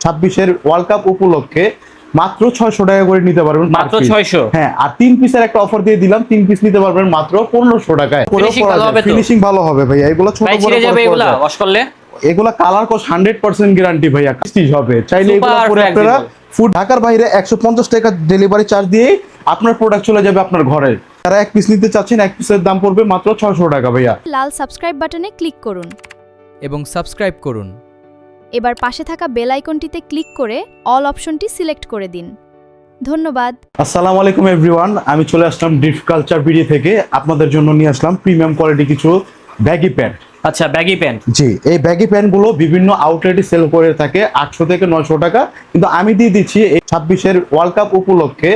26-এর world cup উপলক্ষে মাত্র 600 টাকা করে নিতে পারবেন, মাত্র 600। হ্যাঁ, আর 3 পিসের একটা অফার দিয়ে দিলাম, 3 পিস নিতে পারবেন মাত্র 1500 টাকায়। ফিনিশিং ভালো হবে ভাইয়া, এগুলো ছোট বড় যাবে, এগুলা ওয়াশ করলে এগুলা কালার কোর্স 100% গ্যারান্টি ভাইয়া, স্টিচ হবে। চাইলে এগুলো পরে আপনারা ফুড ঢাকার বাইরে 150 টাকা ডেলিভারি চার্জ দিয়ে আপনার প্রোডাক্ট চলে যাবে আপনার ঘরে। যারা এক পিস নিতে চাচ্ছেন, এক পিসের দাম পড়বে মাত্র 600 টাকা ভাইয়া। লাল সাবস্ক্রাইব বাটনে ক্লিক করুন এবং সাবস্ক্রাইব করুন। এবার পাশে থাকা বেল আইকনটিতে ক্লিক করে অল অপশনটি সিলেক্ট করে দিন। ধন্যবাদ। আসসালামু আলাইকুম এভরিওয়ান, আমি চলে আসলাম ড্রিফট কালচার বিডি থেকে। আপনাদের জন্য নিয়ে আসলাম প্রিমিয়াম কোয়ালিটি কিছু ব্যাগি প্যান্ট। আচ্ছা, ব্যাগি প্যান্ট। জি, এই ব্যাগি প্যান্ট গুলো বিভিন্ন আউটলেটে সেল করে থাকে 800 থেকে 900 টাকা, কিন্তু আমি দিয়ে দিচ্ছি এই 26-এর ওয়ার্ল্ড কাপ উপলক্ষে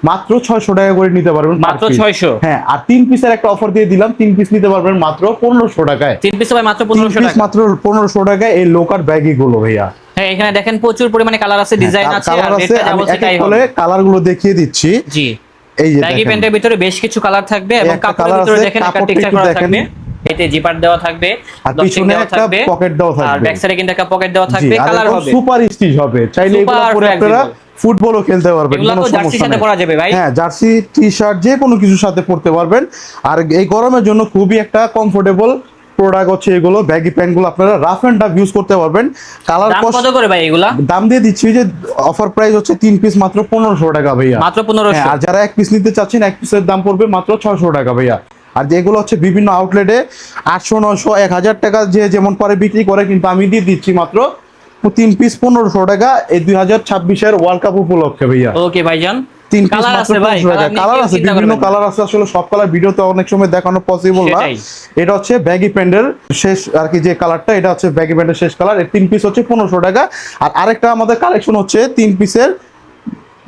মাত্র 600 টাকা করে নিতে পারবেন, মাত্র 600। হ্যাঁ, আর 3 পিসের একটা অফার দিয়ে দিলাম, 3 পিস নিতে পারবেন মাত্র 1500 টাকায়। 3 পিস ভাই মাত্র 1500 টাকা, মাত্র 1500 টাকায় এই লোকার ব্যাগি গুলো ভাইয়া। হ্যাঁ, এখানে দেখেন প্রচুর পরিমাণে কালার আছে, ডিজাইন আছে, আর রেটটা যা বলছি তাই হবে। কালার গুলো দেখিয়ে দিচ্ছি। জি, এই যে ব্যাগি প্যান্টের ভিতরে বেশ কিছু কালার থাকবে এবং কাপড়ের ভিতরে দেখেন একটা টেক্সচার করা থাকবে, এতে জিপার দেওয়া থাকবে, আর পিছনে একটা পকেট দেওয়া থাকবে, আর ব্যাক সাইডে কিন্তু একটা পকেট দেওয়া থাকবে। কালার হবে সুপার স্টিচ হবে, চাইলে এগুলো পরে আপনারা ফুটবলও খেলতে পারবেন, এগুলো তো জার্সির সাথে পরা যাবে ভাই। হ্যাঁ, জার্সি টি-শার্ট যে কোনো কিছুর সাথে পরতে পারবেন। আর এই গরমের জন্য খুবই একটা কমফোর্টেবল প্রোডাক্ট হচ্ছে এগুলো। ব্যাগি প্যান্ট গুলো আপনারা রাফ এন্ড টাফ ইউজ করতে পারবেন। কালার কত করে ভাই এগুলা? দাম দিয়ে দিচ্ছি যে অফার প্রাইস হচ্ছে 3 পিস মাত্র 1500 টাকা ভাইয়া, মাত্র 1500। আর যারা এক পিস নিতে চাচ্ছেন, এক পিসের দাম পড়বে মাত্র 600 টাকা ভাইয়া। আর যেগুলো হচ্ছে বিভিন্ন আউটলেটে 800 900 1000 টাকা যে যেমন পরে বিক্রি করে, কিন্তু আমি দিয়ে দিচ্ছি মাত্র 3 পিস 1500 টাকা এই 2026-এর ওয়ার্ল্ড কাপ উপলক্ষে ভাইয়া। ওকে ভাইজান, 3 পিস মাত্র 1500 টাকা। কালার আছে, বিভিন্ন কালার আছে, আসলে সব কালার ভিডিওতে অনেক সময় দেখানো পসিবল না। এটা হচ্ছে ব্যাগি প্যান্টের শেষ আর কি যে কালারটা, এটা হচ্ছে ব্যাগি প্যান্টের শেষ কালার। এই 3 পিস হচ্ছে 1500 টাকা। আর আরেকটা আমাদের কালেকশন হচ্ছে 3 পিসের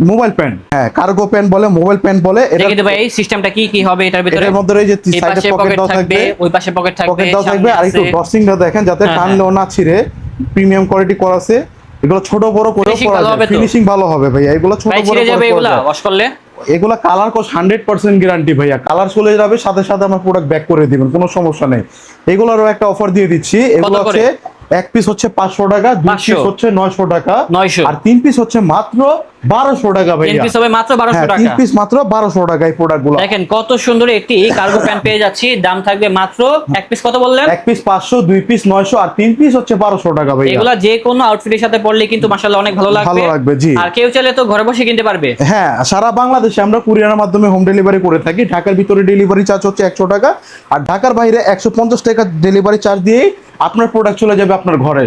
মোবাইল প্যান্ট, হ্যাঁ, কার্গো প্যান্ট বলে, মোবাইল প্যান্ট বলে। এটা দেখে ভাই এই সিস্টেমটা কি হবে এটার ভিতরে? এর মধ্যে এই যে সাইডে পকেট দাও থাকবে, ওই পাশে পকেট থাকবে, আর একটু ডস্টিংটা দেখেন যাতে টানলেও না ছিঁড়ে। প্রিমিয়াম কোয়ালিটি করা আছে, এগুলো ছোট বড় করে পরা যাবে, ফিনিশিং ভালো হবে ভাইয়া। এগুলো ছোট বড় যাবে, এগুলা ওয়াশ করলে এগুলা কালার কোর্স 100% গ্যারান্টি ভাইয়া। কালার চলে যাবে, সাথে সাথে আমার প্রোডাক্ট ব্যাক করে দিবেন, কোনো সমস্যা নেই। এগুলোরও একটা অফার দিয়ে দিচ্ছি। এগুলো হচ্ছে এক পিস হচ্ছে 500 টাকা, 2 পিস হচ্ছে 900 টাকা, আর 3 পিস হচ্ছে মাত্র 1200 টাকা ভাইয়া। 3 পিস হবে মাত্র 1200 টাকা। 3 পিস মাত্র 1200 টাকা এই প্রোডাক্টগুলো। দেখেন কত সুন্দর একটি কার্গো প্যান্ট পেয়ে যাচ্ছি, দাম থাকবে মাত্র এক পিস কত বললেন? এক পিস 500, 2 পিস 900, আর 3 পিস হচ্ছে 1200 টাকা ভাইয়া। এগুলা যে কোনো আউটফিটের সাথে পরলে কিন্তু মাশাআল্লাহ অনেক ভালো লাগবে। জি, আর কেউ চাইলে তো ঘরে বসে কিনতে পারবে। হ্যাঁ, সারা বাংলাদেশে আমরা কুরিয়ারের মাধ্যমে হোম ডেলিভারি করে থাকি। ঢাকার ভিতরে ডেলিভারি চার্জ হচ্ছে 100 টাকা, আর ঢাকার বাইরে 150 টাকা ডেলিভারি চার্জ দিয়ে আপনার প্রোডাক্ট চলে যাবে আপনার ঘরে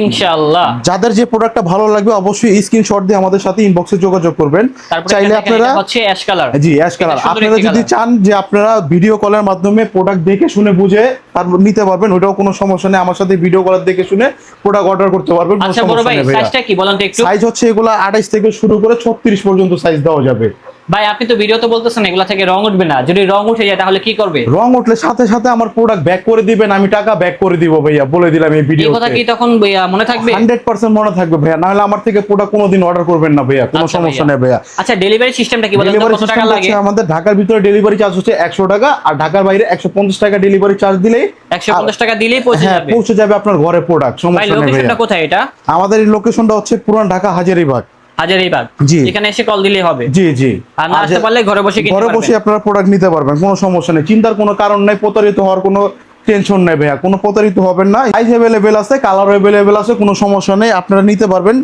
ইনশাআল্লাহ। যাদের যে প্রোডাক্টটা ভালো লাগবে অবশ্যই স্ক্রিনশট দিয়ে আমাদের সাথে ইনবক্সে যোগাযোগ করবেন। চাইলে আপনারা হচ্ছে অ্যাশ কালার, জি অ্যাশ কালার, আপনারা যদি চান যে আপনারা ভিডিও কলের মাধ্যমে প্রোডাক্ট দেখে শুনে বুঝে তারপর নিতে পারবেন, ওটাও কোনো সমস্যা নেই। আমার সাথে ভিডিও কলার দেখে শুনে প্রোডাক্ট অর্ডার করতে পারবেন। আচ্ছা বড় ভাই, সাইজটা কি বলেন তো একটু? সাইজ হচ্ছে এগুলা 28 থেকে শুরু করে 36 পর্যন্ত সাইজ দেওয়া যাবে। ভাই আপনি তো ভিডিওতে বলতেছেন এগুলা থেকে রং উঠবে না, যদি রং উঠে যায় তাহলে কি করবে? রং উঠলে সাথে সাথে আমার প্রোডাক্ট ব্যাক করে দিবেন, আমি টাকা ব্যাক করে দিব ভাইয়া, বলে দিলাম এই ভিডিওতে। এই কথা কি তখন ভাইয়া মনে থাকবে? 100% মনে থাকবে ভাইয়া, না হলে আমার থেকে প্রোডাক্ট কোনোদিন অর্ডার করবেন না ভাইয়া, কোনো সমস্যা নেই ভাইয়া। আচ্ছা ডেলিভারি সিস্টেমটা কি বলেন তো, কত টাকা লাগে? আমাদের ঢাকার ভিতরে ডেলিভারি চার্জ হচ্ছে 100 টাকা, আর ঢাকার বাইরে 150 টাকা ডেলিভারি চার্জ দিলেই 150 টাকা দিলেই পৌঁছে যাবে। পৌঁছে যাবে আপনার ঘরে প্রোডাক্ট, সমস্যা নেই ভাইয়া। লোকেশনটা কোথায় এটা? আমাদের এই লোকেশনটা হচ্ছে পুরান ঢাকা হাজারীবাগ। হাজারীবাগ, এখানে এসে কল দিলেই হবে। জি জি, আর না আসতে পারলে ঘরে বসে কিনতে পারবেন, ঘরে বসে আপনারা প্রোডাক্ট নিতে পারবেন, কোনো সমস্যা নেই। চিন্তার কোনো কারণ নাই, প্রতারিত হওয়ার কোনো টেনশন নেই ভাইয়া, কোনো প্রতারিত হবেন না। সাইজ अवेलेबल আছে, কালার अवेलेबल আছে, কোনো সমস্যা নেই, আপনারা নিতে পারবেন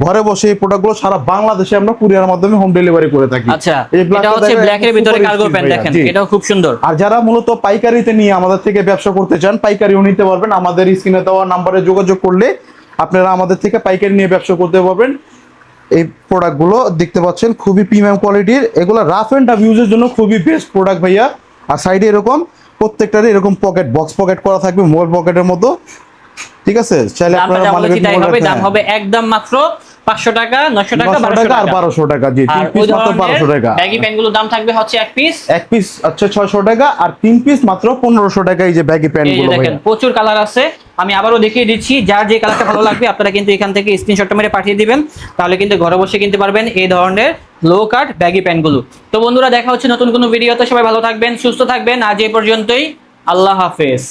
ঘরে বসে। এই প্রোডাক্টগুলো সারা বাংলাদেশে আমরা কুরিয়ারের মাধ্যমে হোম ডেলিভারি করে থাকি। আচ্ছা, এটা হচ্ছে ব্ল্যাক এর ভিতরে কার্গো প্যান্ট, দেখেন এটাও খুব সুন্দর। আর যারা মূলত পাইকারিতে নিয়ে আমাদের থেকে ব্যবসা করতে চান, পাইকারিও নিতে পারবেন। আমাদের স্ক্রিনে দেওয়া নম্বরে যোগাযোগ করলে আপনারা আমাদের থেকে পাইকারি নিয়ে ব্যবসা করতে পারবেন। এই প্রোডাক্টগুলো দেখতে পাচ্ছেন খুবই প্রিমিয়াম কোয়ালিটির, এগুলো রাফ এন্ড টাফ ইউজের জন্য খুবই বেস্ট প্রোডাক্ট ভাইয়া। আর সাইডে এরকম প্রত্যেকটারে এরকম পকেট, বক্স পকেট করা থাকবে মোবাইল পকেটের মতো, ঠিক আছে? চাইলে আপনারা দাম হবে একদম মাত্র 500 টাকা, 900 টাকা, 1200 টাকা। জি, 3 পিস মাত্র 1200 টাকা। ব্যাগি প্যান্টগুলোর দাম থাকবে হচ্ছে এক পিস আচ্ছা 600 টাকা, আর 3 পিস মাত্র 1500 টাকা। এই যে ব্যাগি প্যান্টগুলো দেখেন প্রচুর কালার আছে, আমি আবারও দেখিয়ে দিচ্ছি। যার যে কালারটা ভালো লাগবে আপনারা কিন্তু এখান থেকে স্ক্রিনশটটা মেরে পাঠিয়ে দিবেন, তাহলে কিন্তু ঘরে বসে কিনতে পারবেন এই ধরনের লো কাট ব্যাগি প্যান্টগুলো। তো বন্ধুরা দেখা হচ্ছে নতুন কোনো ভিডিওতে, সবাই ভালো থাকবেন, সুস্থ থাকবেন। আজ এই পর্যন্তই, আল্লাহ হাফেজ।